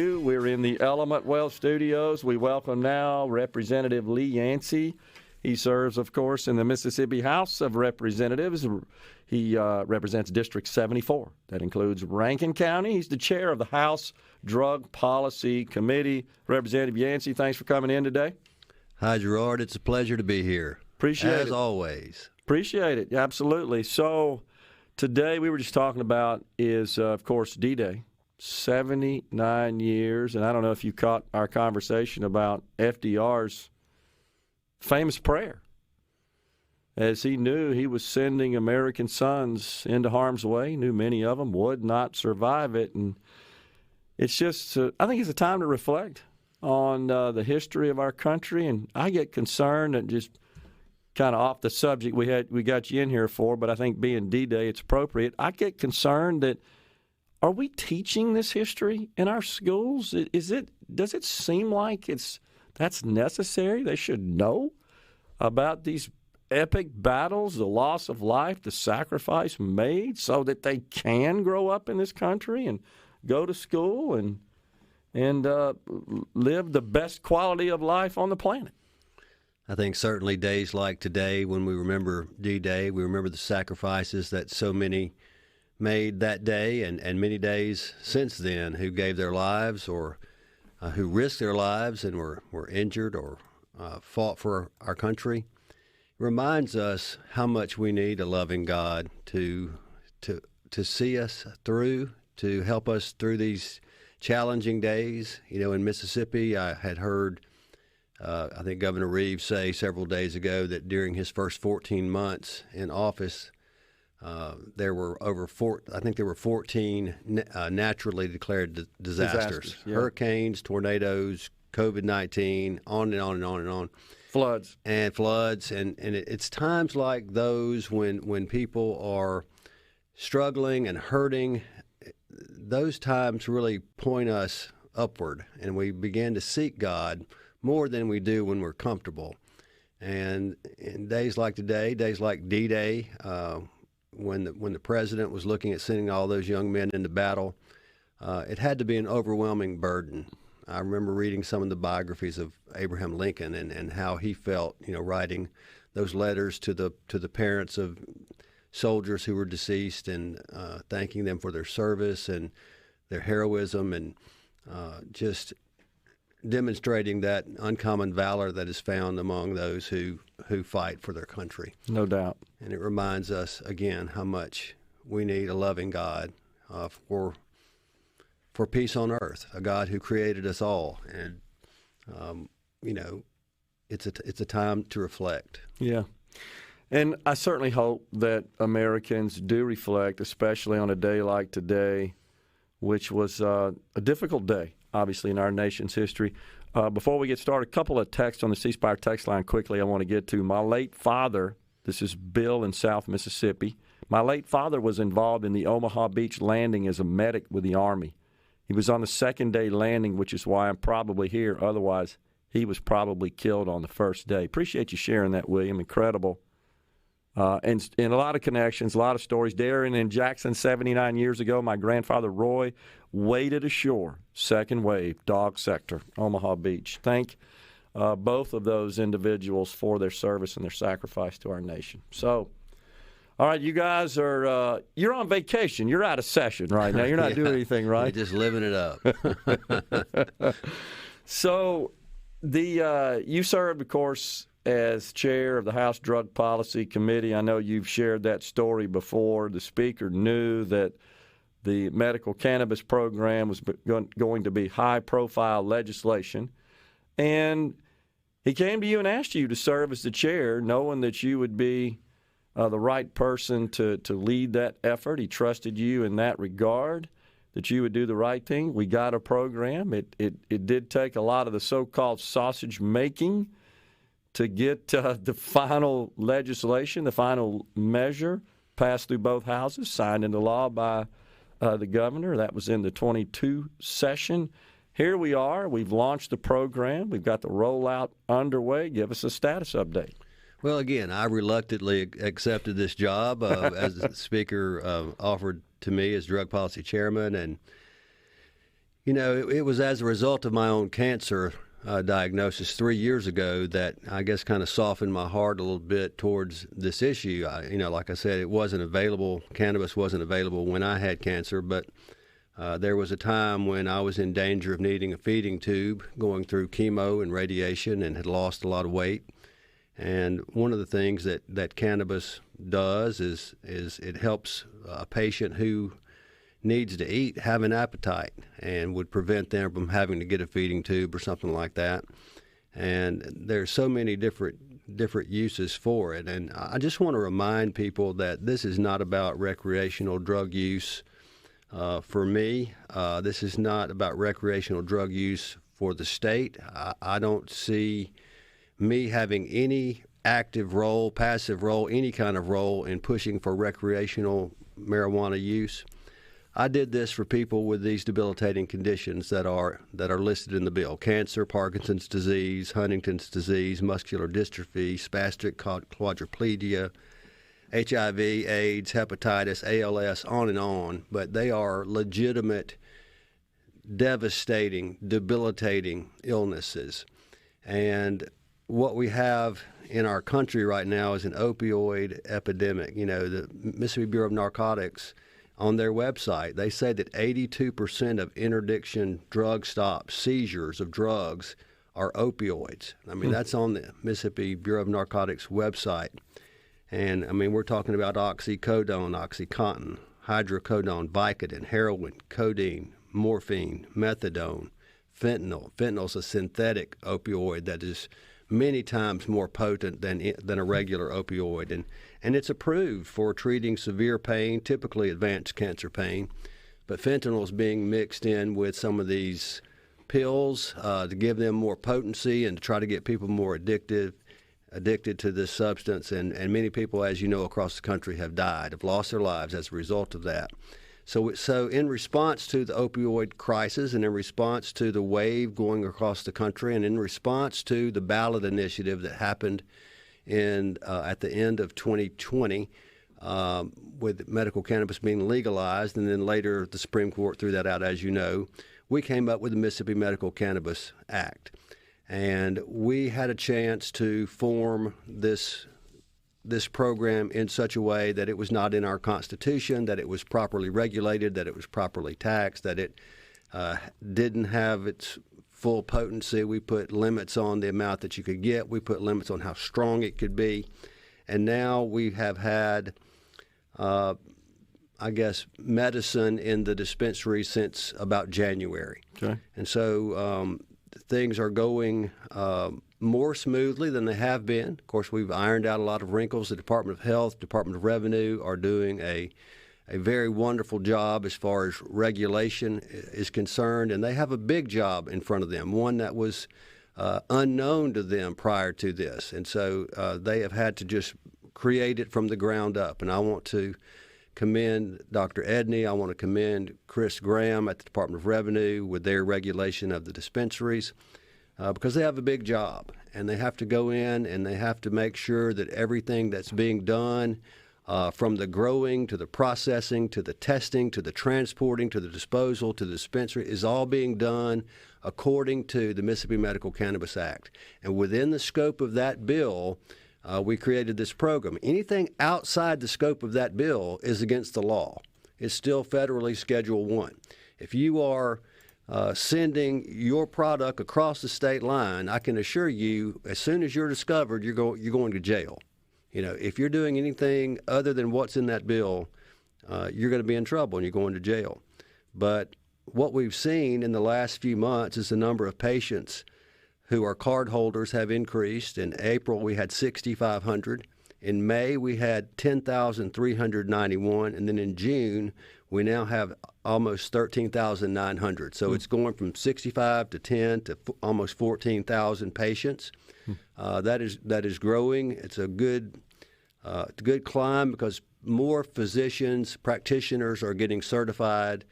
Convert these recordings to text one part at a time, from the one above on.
We're in the Element Well Studios. We welcome now Representative Lee Yancey. He serves, of course, in the Mississippi House of Representatives. He represents District 74. That includes Rankin County. He's the chair of the House Drug Policy Committee. Representative Yancey, thanks for coming in today. Hi, Gerard. It's a pleasure to be here. Appreciate it. As always. Appreciate it. Absolutely. So today we were just talking about is, of course, D-Day. 79 years, and I don't know if you caught our conversation about FDR's famous prayer, as he knew he was sending American sons into harm's way, knew many of them would not survive it, and it's just, I think it's a time to reflect on the history of our country, and I get concerned, and just kind of off the subject we got you in here for, but I think being D-Day, it's appropriate. I get concerned that are we teaching this history in our schools? Does it seem like that's necessary? They should know about these epic battles, the loss of life, the sacrifice made so that they can grow up in this country and go to school and live the best quality of life on the planet. I think certainly days like today, when we remember D-Day, we remember the sacrifices that so many made that day and many days since then, who gave their lives or who risked their lives and were injured or fought for our country. It reminds us how much we need a loving God to see us through, to help us through these challenging days. You know, in Mississippi, I had heard, I think Governor Reeves say several days ago that during his first 14 months in office, there were I think there were 14 naturally declared disasters. Yeah. Hurricanes, tornadoes, COVID-19, on and on and on and on. Floods. And it's times like those when people are struggling and hurting, those times really point us upward, and we begin to seek God more than we do when we're comfortable. And in days like today, days like D-Day, when the president was looking at sending all those young men into battle, it had to be an overwhelming burden. I remember reading some of the biographies of Abraham Lincoln and how he felt, writing those letters to the parents of soldiers who were deceased and thanking them for their service and their heroism, and just demonstrating that uncommon valor that is found among those who fight for their country. No doubt. And it reminds us, again, how much we need a loving God for peace on earth, a God who created us all. And, it's a time to reflect. Yeah. And I certainly hope that Americans do reflect, especially on a day like today, which was a difficult day, obviously, in our nation's history. Before we get started, a couple of texts on the C Spire text line quickly I want to get to. My late father, this is Bill in South Mississippi, my late father was involved in the Omaha Beach landing as a medic with the Army. He was on the second day landing, which is why I'm probably here. Otherwise, he was probably killed on the first day. Appreciate you sharing that, William. Incredible. And a lot of connections, a lot of stories. Darren in Jackson 79 years ago, my grandfather Roy waded ashore, second wave, dog sector, Omaha Beach. Thank both of those individuals for their service and their sacrifice to our nation. So, all right, you guys are, you're on vacation. You're out of session right now. You're not doing anything, right? You're just living it up. So, you served, of course, as chair of the House Drug Policy Committee. I know you've shared that story before. The Speaker knew that the medical cannabis program was going to be high-profile legislation, and he came to you and asked you to serve as the chair, knowing that you would be the right person to lead that effort. He trusted you in that regard, that you would do the right thing. We got a program. It did take a lot of the so-called sausage making to get the final legislation, the final measure, passed through both houses, signed into law by the governor. That was in the 22 session. Here we are. We've launched the program. We've got the rollout underway. Give us a status update. Well, again, I reluctantly accepted this job as the Speaker offered to me as Drug Policy Chairman. And, It was as a result of my own cancer diagnosis 3 years ago that I guess kind of softened my heart a little bit towards this issue. Like I said, it wasn't available. Cannabis wasn't available when I had cancer, but there was a time when I was in danger of needing a feeding tube, going through chemo and radiation, and had lost a lot of weight. And one of the things that cannabis does is it helps a patient who needs to eat have an appetite, and would prevent them from having to get a feeding tube or something like that. And there's so many different uses for it. And I just want to remind people that this is not about recreational drug use. For me, this is not about recreational drug use for the state. I don't see me having any active role, passive role, any kind of role in pushing for recreational marijuana use. I did this for people with these debilitating conditions that are listed in the bill: cancer, Parkinson's disease, Huntington's disease, muscular dystrophy, spastic quadriplegia, HIV, AIDS, hepatitis, ALS, on and on. But they are legitimate, devastating, debilitating illnesses. And what we have in our country right now is an opioid epidemic. The Mississippi Bureau of Narcotics, on their website, they say that 82% of interdiction drug stops, seizures of drugs, are opioids. I mean, that's on the Mississippi Bureau of Narcotics website. And, we're talking about oxycodone, OxyContin, hydrocodone, Vicodin, heroin, codeine, morphine, methadone, fentanyl. Fentanyl's a synthetic opioid that is many times more potent than a regular opioid. And it's approved for treating severe pain, typically advanced cancer pain. But fentanyl is being mixed in with some of these pills to give them more potency and to try to get people more addicted to this substance. And many people, as you know, across the country have died, have lost their lives as a result of that. So in response to the opioid crisis, and in response to the wave going across the country, and in response to the ballot initiative that happened at the end of 2020, with medical cannabis being legalized, and then later the Supreme Court threw that out, as you know, we came up with the Mississippi Medical Cannabis Act. And we had a chance to form this program in such a way that it was not in our Constitution, that it was properly regulated, that it was properly taxed, that it didn't have its full potency. We put limits on the amount that you could get. We put limits on how strong it could be. And now we have had, medicine in the dispensary since about January. Okay. And so things are going more smoothly than they have been. Of course, we've ironed out a lot of wrinkles. The Department of Health, Department of Revenue are doing a very wonderful job as far as regulation is concerned, and they have a big job in front of them, one that was unknown to them prior to this. And so they have had to just create it from the ground up. And I want to commend Dr. Edney. I want to commend Chris Graham at the Department of Revenue with their regulation of the dispensaries. Because they have a big job, and they have to go in and they have to make sure that everything that's being done, from the growing to the processing to the testing to the transporting to the disposal to the dispensary, is all being done according to the Mississippi Medical Cannabis Act. And within the scope of that bill, we created this program. Anything outside the scope of that bill is against the law. It's still federally Schedule 1. If you are sending your product across the state line, I can assure you, as soon as you're discovered, you're going to jail. If you're doing anything other than what's in that bill, you're going to be in trouble and you're going to jail. But what we've seen in the last few months is the number of patients who are card holders have increased. In April, we had 6,500. In May, we had 10,391. And then in June, we now have almost 13,900. So it's going from 65 to 10 to almost 14,000 patients. That is growing. It's a good climb because more physicians, practitioners are getting certified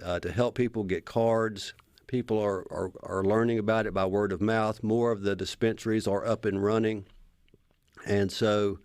to help people get cards. People are learning about it by word of mouth. More of the dispensaries are up and running. And so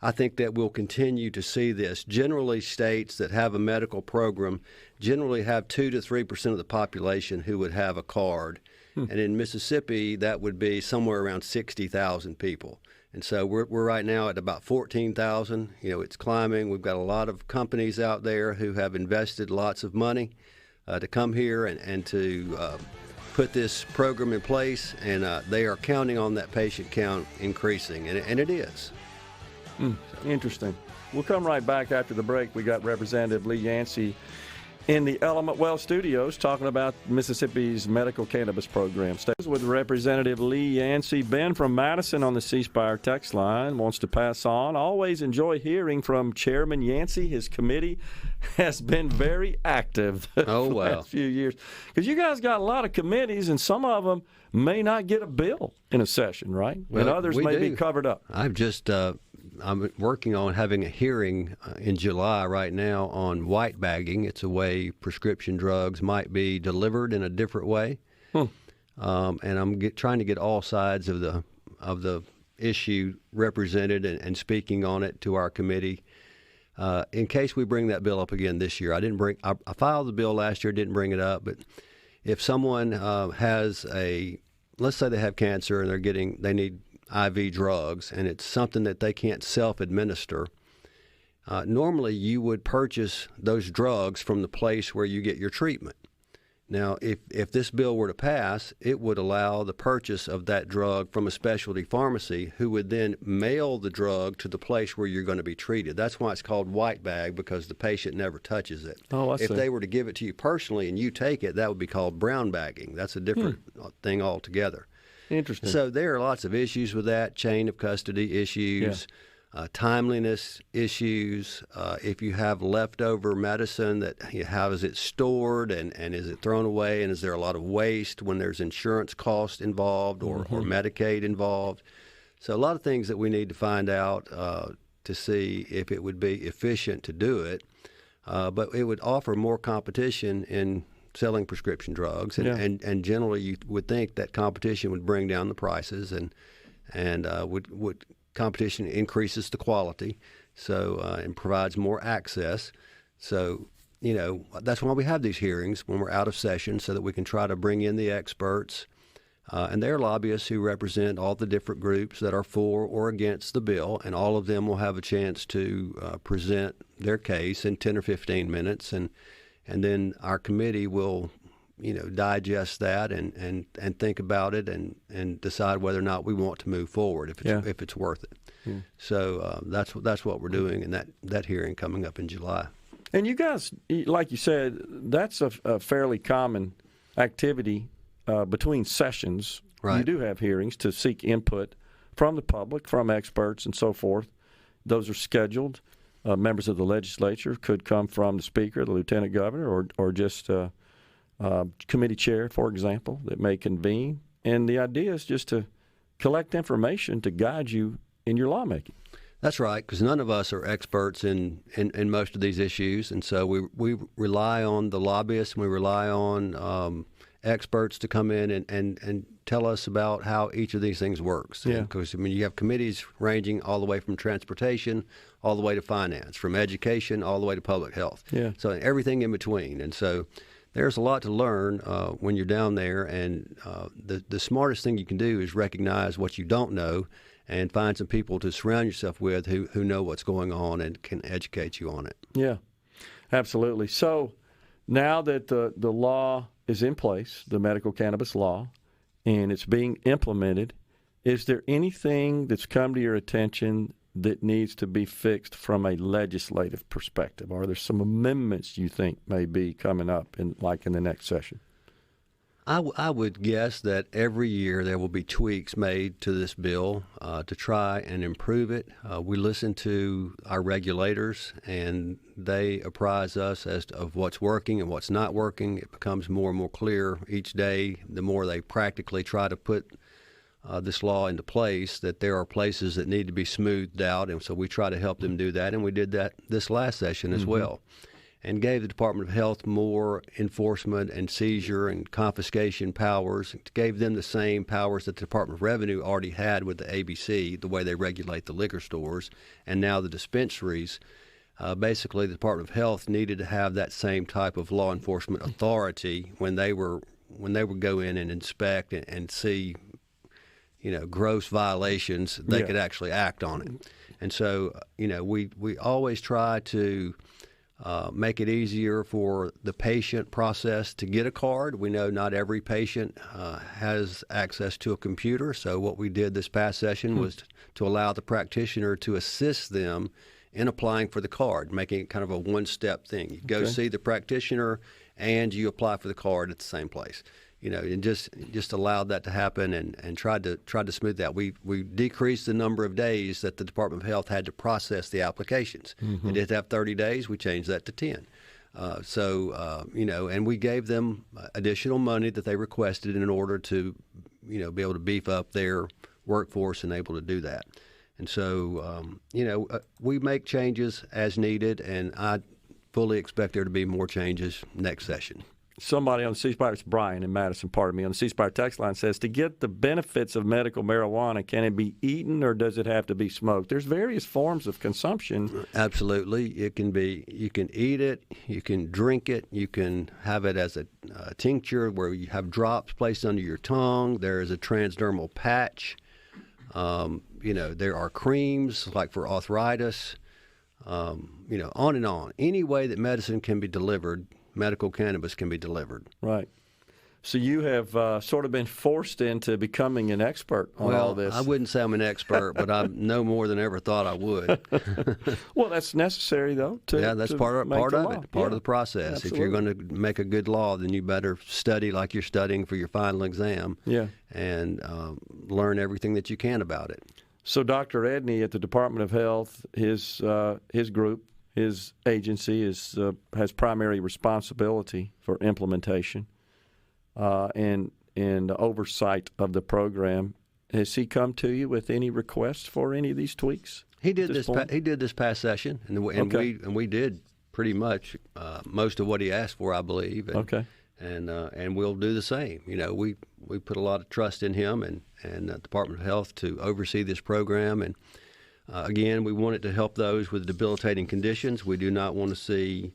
I think that we'll continue to see this. Generally, states that have a medical program generally have 2 to 3% of the population who would have a card. And in Mississippi, that would be somewhere around 60,000 people. And so we're right now at about 14,000. It's climbing. We've got a lot of companies out there who have invested lots of money to come here and to put this program in place, and they are counting on that patient count increasing, and it is. Interesting. We'll come right back after the break. We got Representative Lee Yancey in the Element Well Studios talking about Mississippi's medical cannabis program. Stays with Representative Lee Yancey. Ben from Madison on the C Spire text line wants to pass on. Always enjoy hearing from Chairman Yancey. His committee has been very active the last few years. Because you guys got a lot of committees, and some of them may not get a bill in a session, right? Well, and others may be covered up. I'm working on having a hearing in July right now on white bagging. It's a way prescription drugs might be delivered in a different way. And I'm trying to get all sides of the issue represented and speaking on it to our committee. In case we bring that bill up again this year. I filed the bill last year, didn't bring it up, but if someone has let's say they have cancer and they need IV drugs, and it's something that they can't self-administer, normally you would purchase those drugs from the place where you get your treatment. Now, if this bill were to pass, it would allow the purchase of that drug from a specialty pharmacy who would then mail the drug to the place where you're going to be treated. That's why it's called white bag, because the patient never touches it. If they were to give it to you personally and you take it, that would be called brown bagging. That's a different thing altogether. Interesting. So there are lots of issues with that, chain of custody issues, timeliness issues. If you have leftover medicine, how is it stored and is it thrown away, and is there a lot of waste when there's insurance costs involved or Medicaid involved? So a lot of things that we need to find out to see if it would be efficient to do it, but it would offer more competition in selling prescription drugs, and generally you would think that competition would bring down the prices, and would competition increases the quality, so and provides more access. So that's why we have these hearings when we're out of session, so that we can try to bring in the experts, and they're lobbyists who represent all the different groups that are for or against the bill, and all of them will have a chance to present their case in 10 or 15 minutes, and then our committee will, digest that and think about it and decide whether or not we want to move forward if it's worth it. So that's what we're doing in that hearing coming up in July. And you guys, like you said, that's a fairly common activity between sessions. Right. You do have hearings to seek input from the public, from experts, and so forth. Those are scheduled. Members of the legislature could come from the speaker, the lieutenant governor, or just committee chair, for example, that may convene. And the idea is just to collect information to guide you in your lawmaking. That's right, because none of us are experts in most of these issues, and so we rely on the lobbyists, and we rely on experts to come in and tell us about how each of these things works. Because you have committees ranging all the way from transportation all the way to finance, from education all the way to public health. So everything in between. And so there's a lot to learn when you're down there, and the smartest thing you can do is recognize what you don't know and find some people to surround yourself with who know what's going on and can educate you on it. Yeah, absolutely. So now that the law is in place, the medical cannabis law, and it's being implemented, is there anything that's come to your attention that needs to be fixed from a legislative perspective? Are there some amendments you think may be coming up in the next session? I would guess that every year there will be tweaks made to this bill to try and improve it. We listen to our regulators, and they apprise us of what's working and what's not working. It becomes more and more clear each day, the more they practically try to put this law into place, that there are places that need to be smoothed out, and so we try to help them do that, and we did that this last session as well. and gave the Department of Health more enforcement and seizure and confiscation powers, gave them the same powers that the Department of Revenue already had with the ABC, the way they regulate the liquor stores, and now the dispensaries. Basically, the Department of Health needed to have that same type of law enforcement authority when they would go in and inspect and see, gross violations. They could actually act on it. And so, we always try to make it easier for the patient process to get a card. We know not every patient has access to a computer, so what we did this past session was to allow the practitioner to assist them in applying for the card, making it kind of a one-step thing. You go see the practitioner and you apply for the card at the same place. And just allowed that to happen and tried to smooth that. We decreased the number of days that the Department of Health had to process the applications. They did have 30 days. We changed that to 10. And we gave them additional money that they requested in order to, be able to beef up their workforce and able to do that. And so, we make changes as needed, and I fully expect there to be more changes next session. Somebody on the C Spire, it's Brian in Madison, pardon me, on the C Spire text line says, to get the benefits of medical marijuana, can it be eaten or does it have to be smoked? There's various forms of consumption. Absolutely. It can be, you can eat it, you can drink it, you can have it as a tincture where you have drops placed under your tongue. There is a transdermal patch. There are creams like for arthritis, on and on. Any way that medicine can be delivered, medical cannabis can be delivered. Right. So you have sort of been forced into becoming an expert on all this. I wouldn't say I'm an expert, but I know more than I ever thought I would. Well, that's necessary, though. That's part of it, part of the process. Absolutely. If you're going to make a good law, then you better study like you're studying for your final exam. And learn everything that you can about it. So Dr. Edney at the Department of Health, his group, his agency has primary responsibility for implementation and oversight of the program. Has he come to you with any requests for any of these tweaks? He did this past session, and we did pretty much most of what he asked for, I believe. And we'll do the same. We put a lot of trust in him and the Department of Health to oversee this program. And again, we want it to help those with debilitating conditions. We do not want to see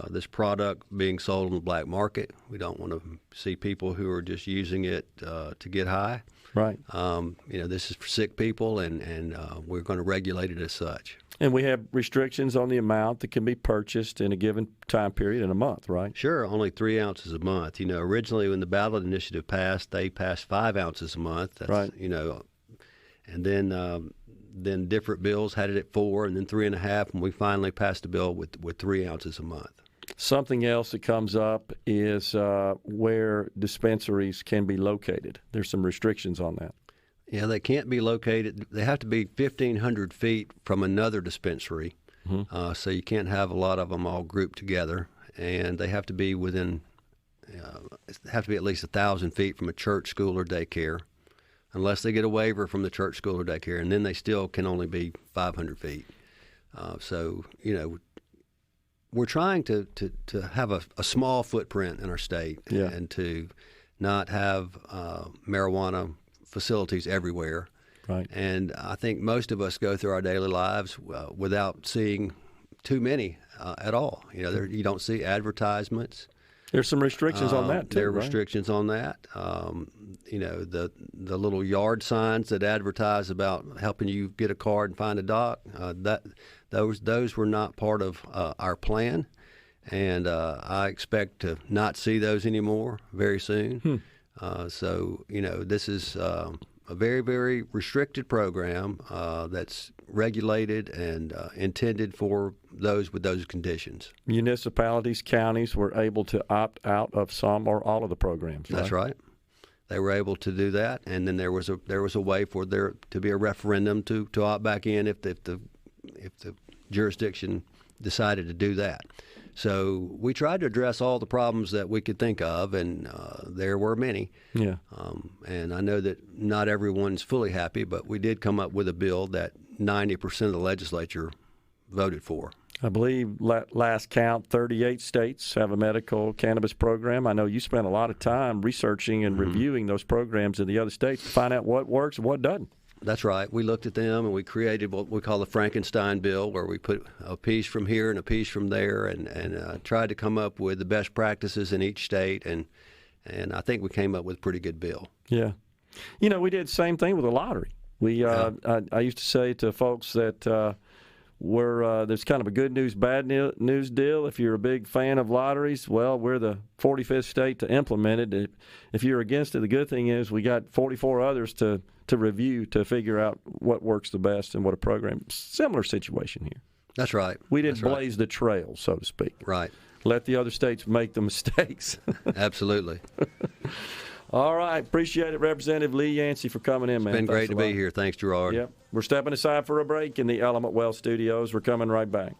this product being sold on the black market. We don't want to see people who are just using it to get high. Right. This is for sick people, and we're going to regulate it as such. And we have restrictions on the amount that can be purchased in a given time period in a month, right? Sure, only 3 ounces a month. Originally when the ballot initiative passed, they passed 5 ounces a month. That's, right. And then different bills had it at 4, and then 3.5, and we finally passed a bill with 3 ounces a month. Something else that comes up is where dispensaries can be located. There's some restrictions on that. Yeah, they can't be located. They have to be 1,500 feet from another dispensary, so you can't have a lot of them all grouped together. And they have to be at least 1,000 feet from a church, school, or daycare, unless they get a waiver from the church, school, or daycare, and then they still can only be 500 feet. We're trying to have a small footprint in our state and to not have marijuana facilities everywhere. Right. And I think most of us go through our daily lives without seeing too many at all. You don't see advertisements. There's some restrictions on that, too, There are right? restrictions on that. The little yard signs that advertise about helping you get a card and find a doc, those were not part of our plan. And I expect to not see those anymore very soon. This is a very, very restricted program that's regulated and intended for those with those conditions. Municipalities, counties were able to opt out of some or all of the programs, right? That's right. They were able to do that, and then there was a way for there to be a referendum to opt back in if the jurisdiction decided to do that. So we tried to address all the problems that we could think of, and there were many. Yeah. And I know that not everyone's fully happy, but we did come up with a bill that 90% of the legislature voted for. I believe last count, 38 states have a medical cannabis program. I know you spent a lot of time researching and reviewing those programs in the other states to find out what works and what doesn't. That's right. We looked at them and we created what we call the Frankenstein bill, where we put a piece from here and a piece from there and tried to come up with the best practices in each state. And I think we came up with a pretty good bill. Yeah. You know, we did the same thing with the lottery. I used to say to folks that there's kind of a good news, bad news deal. If you're a big fan of lotteries, well, we're the 45th state to implement it. If you're against it, the good thing is we got 44 others to review to figure out what works the best and what a program. Similar situation here. That's right. We didn't blaze the trail, so to speak. Right. Let the other states make the mistakes. Absolutely. All right. Appreciate it, Representative Lee Yancey, for coming in, man. It's been great to be here. Thanks, Gerard. Yep. We're stepping aside for a break in the Element Wealth Studios. We're coming right back.